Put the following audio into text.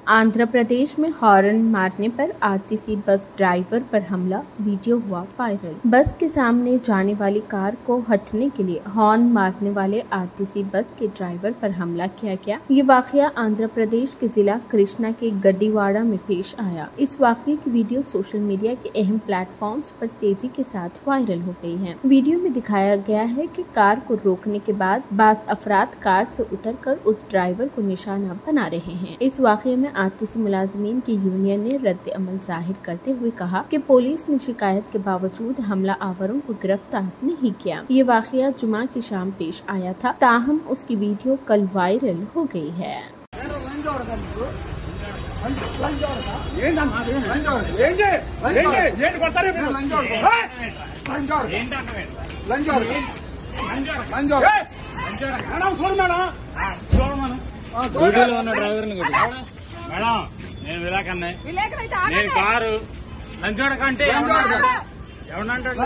आंध्र प्रदेश में हॉर्न मारने पर आरटीसी बस ड्राइवर पर हमला, वीडियो हुआ वायरल। बस के सामने जाने वाली कार को हटने के लिए हॉर्न मारने वाले आरटीसी बस के ड्राइवर पर हमला किया गया। ये वाकया आंध्र प्रदेश के जिला कृष्णा के गड्डीवाड़ा में पेश आया। इस वाकये की वीडियो सोशल मीडिया के अहम प्लेटफॉर्म्स पर तेजी के साथ वायरल हो गई है। वीडियो में दिखाया गया है कि कार को रोकने के बाद बाज अफराद कार से उतरकर उस ड्राइवर को निशाना बना रहे हैं। इस वाकये में आरटीसी मुलाजिमीन की यूनियन ने रद्द अमल जाहिर करते हुए कहा कि पुलिस ने शिकायत के बावजूद हमला आवरों को गिरफ्तार नहीं किया। ये वाकया जुमा की शाम पेश आया था, ताहम उसकी वीडियो कल वायरल हो गई है। మేడం నేను విలేకరుని నేను కారు లంచోడ కంటే ఎవడంటాడు